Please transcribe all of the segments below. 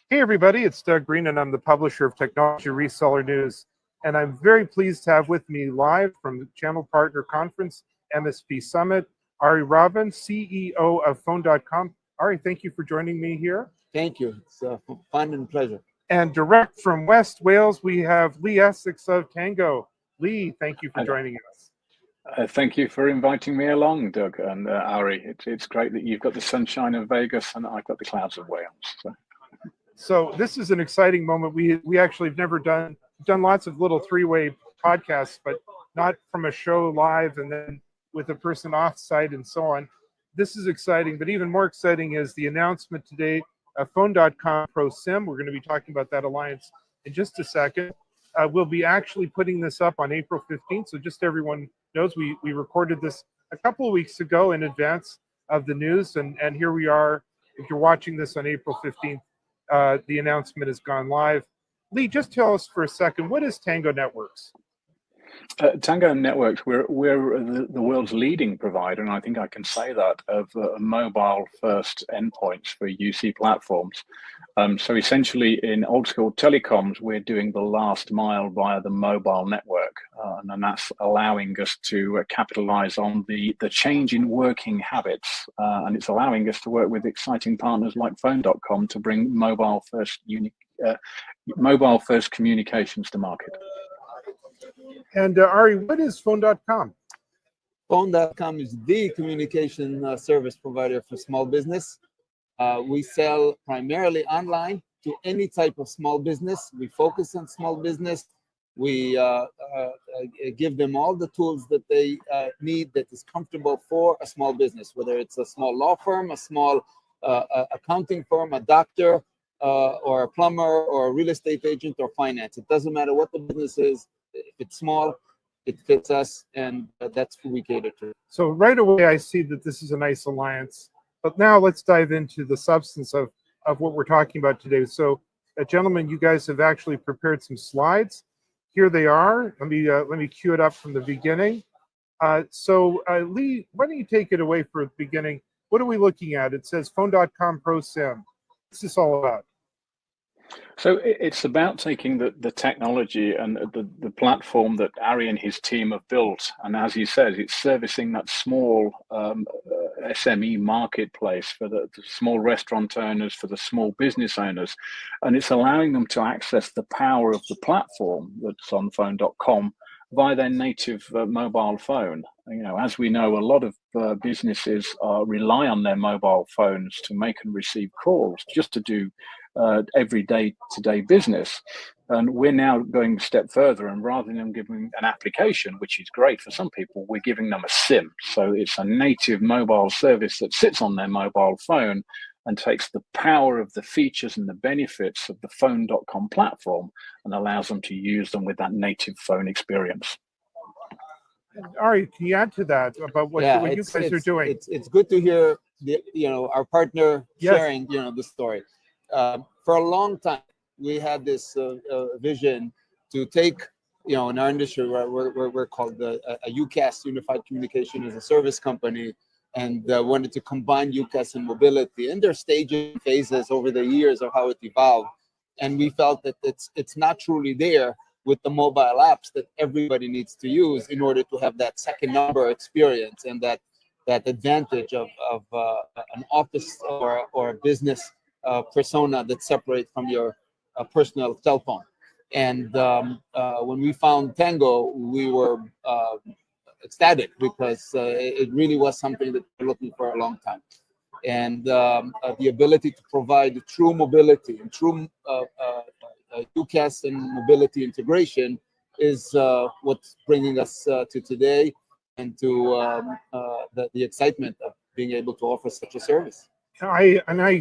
Hey everybody, it's Doug Green and I'm the publisher of Technology Reseller News. And I'm very pleased to have with me live from the Channel Partner Conference, MSP Summit, Ari Rabban, CEO of Phone.com. Ari, thank you for joining me here. Thank you. It's fun and pleasure. And direct from West Wales, we have Lee Essex of Tango. Lee, thank you for joining us. Thank you for inviting me along, Doug and Ari. It's great that you've got the sunshine of Vegas and I've got the clouds of Wales. So this is an exciting moment. We actually have never done lots of little three-way podcasts, but not from a show live and then with a person off-site and so on. This is exciting, but even more exciting is the announcement today of Phone.com ProSIM. We're going to be talking about that alliance in just a second. We'll be actually putting this up on April 15th, so just everyone knows we recorded this a couple of weeks ago in advance of the news, and here we are. If you're watching this on April 15th, the announcement has gone live. Lee, just tell us for a second, what is Tango Networks? Tango Networks, we're the world's leading provider, and I think I can say that, of mobile-first endpoints for UC platforms. So essentially, in old-school telecoms, we're doing the last mile via the mobile network, and that's allowing us to capitalize on the change in working habits, and it's allowing us to work with exciting partners like Phone.com to bring mobile-first communications to market. And Ari, what is Phone.com? Phone.com is the communication service provider for small business. We sell primarily online to any type of small business. We focus on small business. We give them all the tools that they need that is comfortable for a small business, whether it's a small law firm, a small accounting firm, a doctor, or a plumber, or a real estate agent, or finance. It doesn't matter what the business is. If it's small, it fits us, and that's who we cater to. So right away, I see that this is a nice alliance. But now let's dive into the substance of what we're talking about today. So, gentlemen, you guys have actually prepared some slides. Here they are. Let me cue it up from the beginning. Lee, why don't you take it away for the beginning? What are we looking at? It says Phone.com ProSIM. What's this all about? So it's about taking the technology and the platform that Ari and his team have built, and as he says, it's servicing that small SME marketplace for the small restaurant owners, for the small business owners, and it's allowing them to access the power of the platform that's on Phone.com via their native mobile phone. You know, as we know, a lot of businesses rely on their mobile phones to make and receive calls, just to do everyday business. And we're now going a step further, and rather than giving an application, which is great for some people, we're giving them a SIM. So it's a native mobile service that sits on their mobile phone and takes the power of the features and the benefits of the Phone.com platform and allows them to use them with that native phone experience. Ari, can you add to that about what you guys are doing? It's good to hear our partner sharing the story. For a long time, we had this vision to take, in our industry, we're called a UCaaS, Unified Communication as a Service company, and wanted to combine UCaaS and mobility. And their stages and phases over the years of how it evolved. And we felt that it's not truly there with the mobile apps that everybody needs to use in order to have that second number experience and that advantage of an office or a business persona that's separate from your personal cell phone. And when we found Tango, we were ecstatic because it really was something that we were looking for a long time. And the ability to provide true mobility and true UCaaS and mobility integration is what's bringing us to today and to the excitement of being able to offer such a service. I,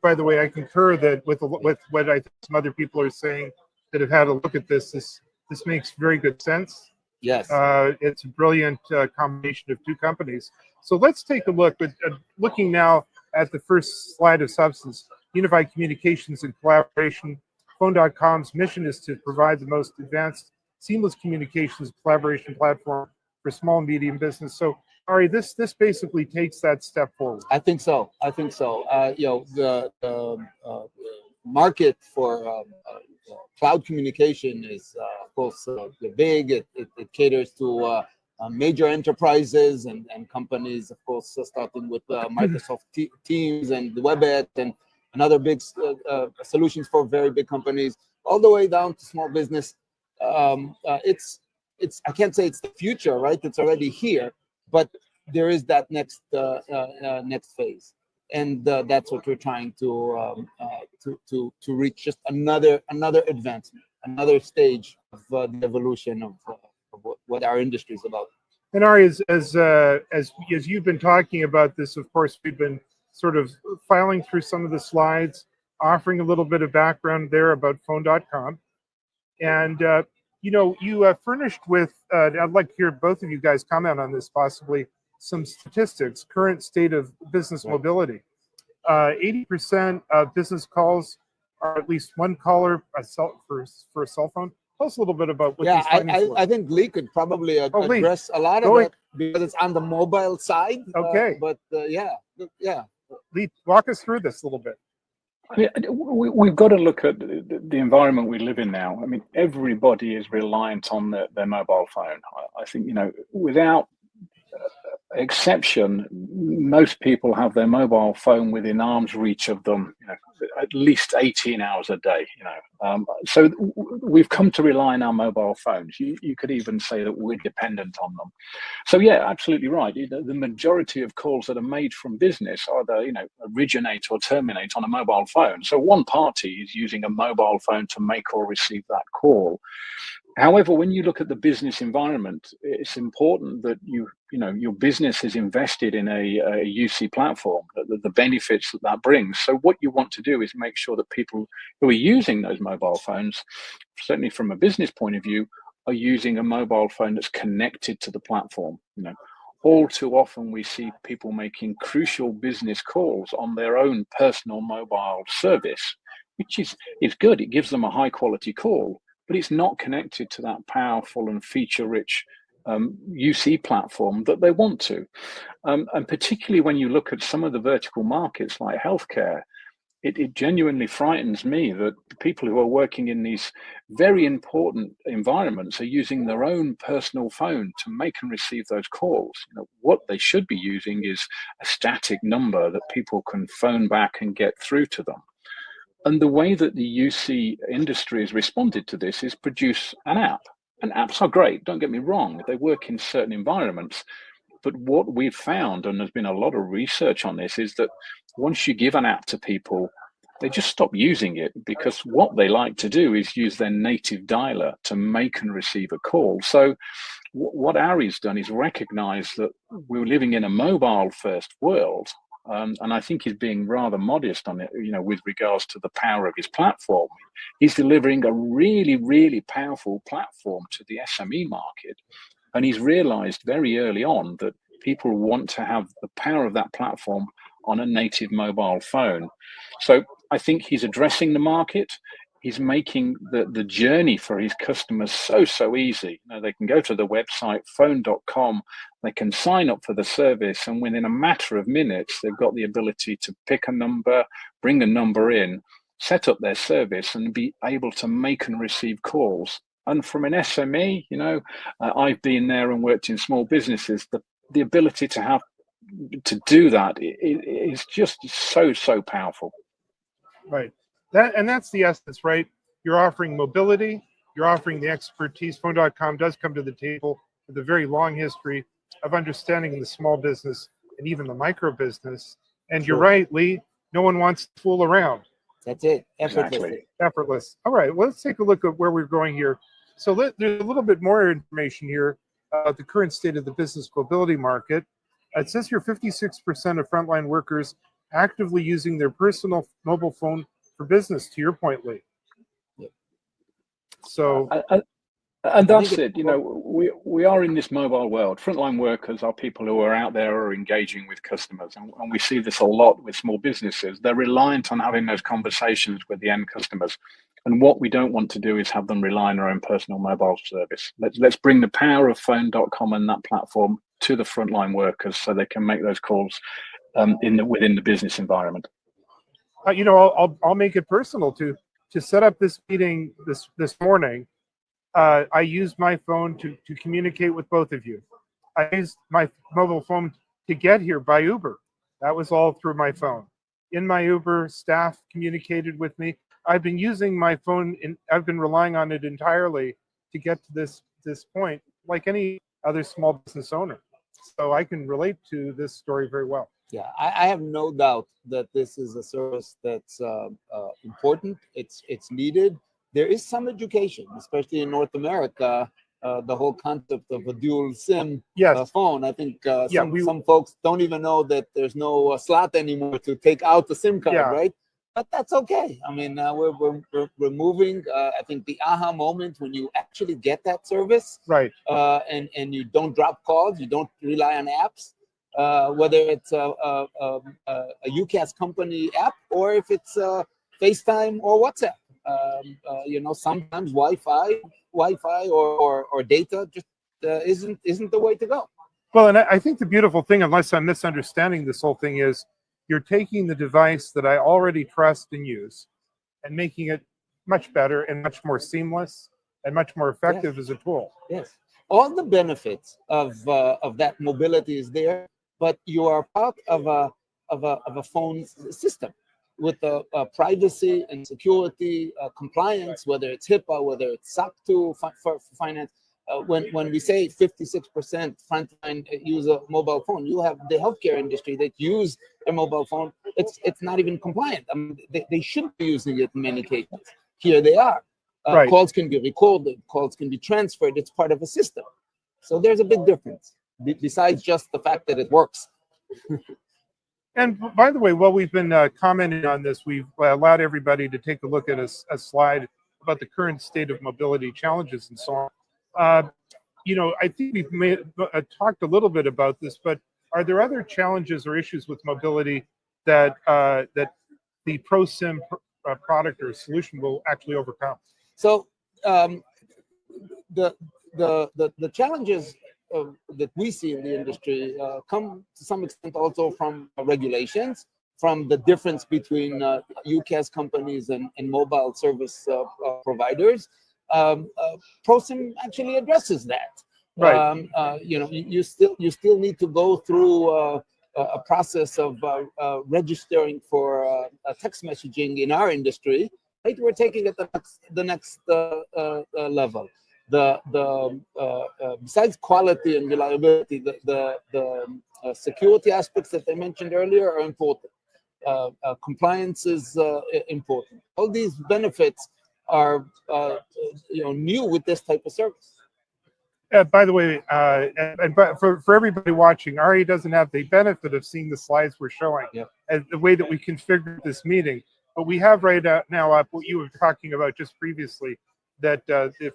by the way, I concur that with what I think some other people are saying that have had a look at this. This makes very good sense. Yes. It's a brilliant combination of two companies. So let's take a look. But looking now at the first slide of substance, unified communications and collaboration. Phone.com's mission is to provide the most advanced, seamless communications collaboration platform for small and medium business. So, Ari, this basically takes that step forward. I think so. market for cloud communication is, of course, big. It caters to major enterprises and companies, of course, starting with Microsoft Teams and WebEx and other big solutions for very big companies, all the way down to small business. It's I can't say it's the future, right? It's already here, but there is that next phase, and that's what we're trying to reach. Just another advancement, another stage of the evolution of what our industry is about. And Ari, as you've been talking about this, of course, we've been sort of filing through some of the slides, offering a little bit of background there about phone.com. And, you furnished with, I'd like to hear both of you guys comment on this, possibly some statistics, current state of business mobility. 80% of business calls are at least one caller for a cell phone. Tell us a little bit about what these findings were. I think Lee could probably address a lot of it because it's on the mobile side. Okay. Yeah. Lee, walk us through this a little bit. I mean, we've got to look at the environment we live in now. I mean, everybody is reliant on their mobile phone. I think, without exception, most people have their mobile phone within arm's reach of them, at least 18 hours a day. So we've come to rely on our mobile phones. You could even say that we're dependent on them. So yeah, absolutely right. The majority of calls that are made from business either originate or terminate on a mobile phone. So one party is using a mobile phone to make or receive that call. However, when you look at the business environment, it's important that your business is invested in a UC platform, the benefits that brings. So what you want to do is make sure that people who are using those mobile phones, certainly from a business point of view, are using a mobile phone that's connected to the platform. All too often we see people making crucial business calls on their own personal mobile service, which is good. It gives them a high quality call, but it's not connected to that powerful and feature-rich UC platform that they want to. And particularly when you look at some of the vertical markets like healthcare, it genuinely frightens me that the people who are working in these very important environments are using their own personal phone to make and receive those calls. What they should be using is a static number that people can phone back and get through to them. And the way that the UC industry has responded to this is produce an app. And apps are great, don't get me wrong, they work in certain environments. But what we've found, and there's been a lot of research on this, is that once you give an app to people, they just stop using it because what they like to do is use their native dialer to make and receive a call. So what Ari's done is recognize that we're living in a mobile first world. And I think he's being rather modest on it, with regards to the power of his platform. He's delivering a really, really powerful platform to the SME market. And he's realized very early on that people want to have the power of that platform on a native mobile phone. So I think he's addressing the market. He's making the journey for his customers so easy. They can go to the website, phone.com, they can sign up for the service, and within a matter of minutes, they've got the ability to pick a number, bring a number in, set up their service, and be able to make and receive calls. And from an SME, I've been there and worked in small businesses, the ability to do that is just so powerful. Right. That's the essence, right? You're offering mobility, you're offering the expertise. Phone.com does come to the table with a very long history of understanding the small business and even the micro business. And You're right, Lee, no one wants to fool around. That's it. Effortless. All right, well, let's take a look at where we're going here. So there's a little bit more information here about the current state of the business mobility market. It says here 56% of frontline workers actively using their personal mobile phone for business, to your point, Lee. Yep. So and that's it. We are in this mobile world. Frontline workers are people who are out there or engaging with customers, and we see this a lot with small businesses. They're reliant on having those conversations with the end customers, and what we don't want to do is have them rely on their own personal mobile service. Let's bring the power of phone.com and that platform to the frontline workers so they can make those calls within the business environment. I'll make it personal to set up this meeting this morning. I used my phone to communicate with both of you. I used my mobile phone to get here by Uber. That was all through my phone. In my Uber, staff communicated with me. I've been using my phone, I've been relying on it entirely to get to this point, like any other small business owner. So I can relate to this story very well. Yeah, I have no doubt that this is a service that's important. It's needed. There is some education, especially in North America. The whole concept of a dual SIM phone. I think some folks don't even know that there's no slot anymore to take out the SIM card, right? But that's okay. I mean, we're moving. I think the aha moment when you actually get that service, right? And you don't drop calls, you don't rely on apps, whether it's a UCAS company app or if it's FaceTime or WhatsApp. Sometimes Wi-Fi or data just isn't the way to go. Well, and I think the beautiful thing, unless I'm misunderstanding this whole thing, is you're taking the device that I already trust and use and making it much better and much more seamless and much more effective as a tool. Yes, all the benefits of that mobility is there, but you are part of a phone system with privacy and security compliance, whether it's HIPAA, whether it's SOC 2 for finance. When we say 56% Frontline use a mobile phone, you have the healthcare industry that use a mobile phone. It's not even compliant. I mean, they shouldn't be using it in many cases. Here they are. Right. Calls can be recorded. Calls can be transferred. It's part of a system. So there's a big difference besides just the fact that it works. And by the way, while we've been commenting on this, we've allowed everybody to take a look at a slide about the current state of mobility challenges and so on. I think we've talked a little bit about this, but are there other challenges or issues with mobility that the ProSIM product or solution will actually overcome? So the challenges that we see in the industry come to some extent also from regulations, from the difference between UCAS companies and mobile service providers. ProSIM actually addresses that. Right. You still need to go through a process of registering for text messaging in our industry. Right, we're taking it the next level. Besides quality and reliability, the security aspects that I mentioned earlier are important. Compliance is important. All these benefits are new with this type of service. By the way, and for everybody watching, Ari doesn't have the benefit of seeing the slides we're showing and the way that we configured this meeting. But we have right now up what you were talking about just previously, that if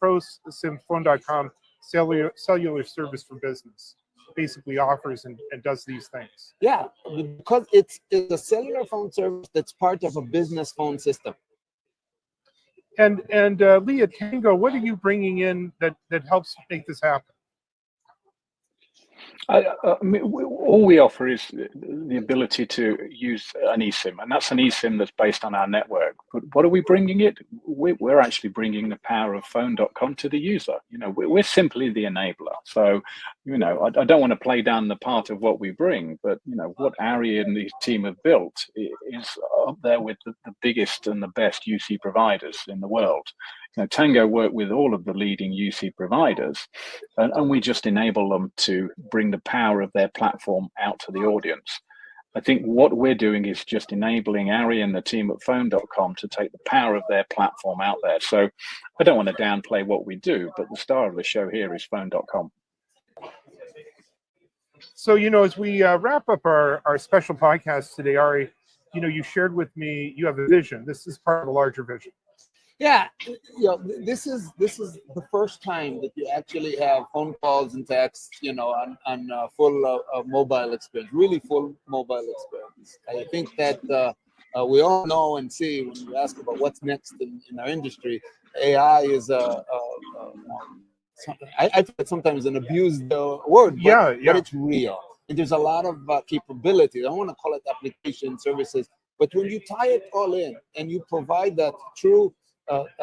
ProSimPhone.com cellular service for business basically offers and does these things. Yeah, because it's a cellular phone service that's part of a business phone system. And Lee at Tango, what are you bringing in that helps make this happen? All we offer is the ability to use an eSIM, and that's an eSIM that's based on our network. But what are we bringing it? We're actually bringing the power of phone.com to the user. We're simply the enabler. So, I don't want to play down the part of what we bring, but what Ari and the team have built is up there with the biggest and the best UC providers in the world. Tango work with all of the leading UC providers, and we just enable them to bring the power of their platform out to the audience. I think what we're doing is just enabling Ari and the team at phone.com to take the power of their platform out there. So I don't want to downplay what we do, but the star of the show here is phone.com. So, as we wrap up our special podcast today, Ari, you shared with me, you have a vision. This is part of a larger vision. Yeah, this is the first time that you actually have phone calls and texts, on full mobile experience, really full mobile experience. I think that we all know and see when you ask about what's next in our industry, AI is I think sometimes an abused word, but it's real. And there's a lot of capability. I don't want to call it application services, But when you tie it all in and you provide that true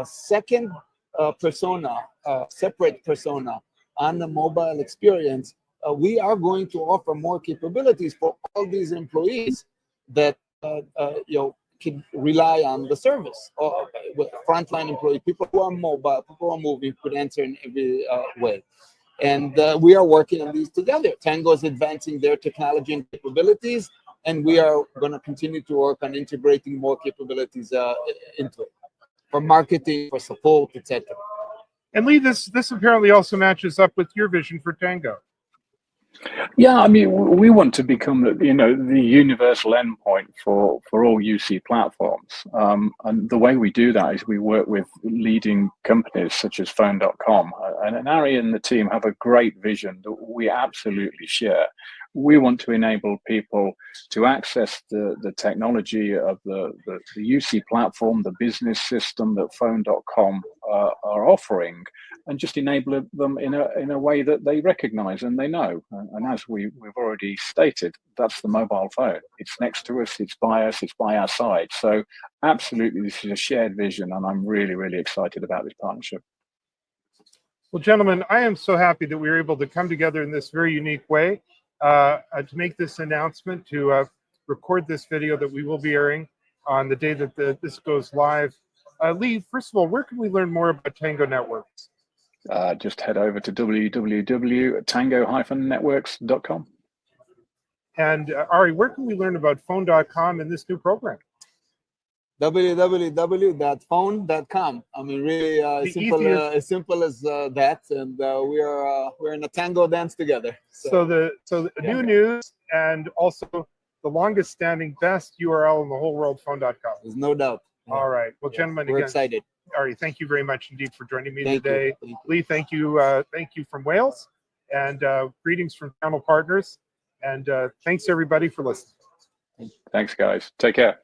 second persona, separate persona on the mobile experience, we are going to offer more capabilities for all these employees that can rely on the service. Or frontline employees, people who are mobile, people who are moving, could enter in every way. And we are working on these together. Tango is advancing their technology and capabilities, and we are going to continue to work on integrating more capabilities into it for marketing, for support, etc. And Lee, this apparently also matches up with your vision for Tango. Yeah, I mean, we want to become the universal endpoint for all UC platforms. And the way we do that is we work with leading companies such as Phone.com. And Ari and the team have a great vision that we absolutely share. We want to enable people to access the technology of the UC platform, the business system that Phone.com are offering, and just enable them in a way that they recognize and they know. And as we've already stated, that's the mobile phone. It's next to us, it's by us, it's by our side. So absolutely, this is a shared vision, and I'm really, really excited about this partnership. Well, gentlemen, I am so happy that we were able to come together in this very unique way to make this announcement, to record this video that we will be airing on the day that this goes live. Lee, first of all, where can we learn more about Tango Networks? Just head over to www.tango-networks.com. And Ari, where can we learn about Phone.com and this new program? www.phone.com. I mean, really as simple as that, and we're in a tango dance together. So the new news, and also the longest standing best URL in the whole world, Phone.com. There's no doubt. Yeah. All right. Well, gentlemen, we're again, excited. Ari, thank you very much indeed for joining me Thank today. you. Lee, thank you from Wales, and greetings from channel partners, and thanks everybody for listening. Thanks, guys. Take care.